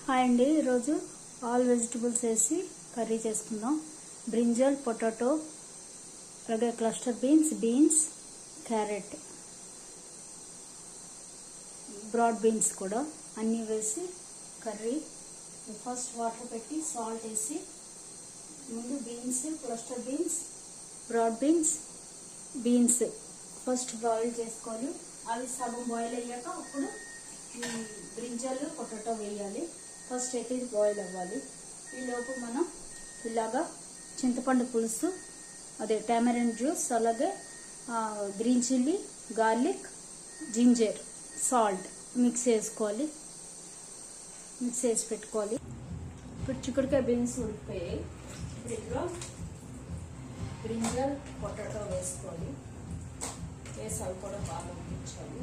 Hi అండి, ఈరోజు all vegetables వేసి కర్రీ చేసుకుందాం. బ్రింజల్, పొటాటో, అలాగే cluster beans, carrot, broad beans కూడా అన్నీ వేసి కర్రీ. ఫస్ట్ వాటర్ పెట్టి సాల్ట్ వేసి ముందు beans, cluster beans, broad beans first boil చేసుకోవాలి. అవి సగం బాయిల్ అయ్యాక అప్పుడు బ్రింజల్, పొటాటో వేయాలి. ఫస్ట్ అయితే ఇది బాయిల్ అవ్వాలి. ఈలోపు మనం ఇలాగా చింతపండు పులుసు, అదే టామరిన్ జ్యూస్, అలాగే green chilli, garlic, ginger, salt mix చేసుకోవాలి. మిక్స్ చేసి పెట్టుకోవాలి. ఇప్పుడు చిక్కుడుకాయ బీన్స్ ఉడికిపోయాయి. ఇప్పుడు ఇందులో బ్రింజల్, పొటాటో వేసుకోవాలి. వేసి అవి కూడా బాగా ఉడికించాలి.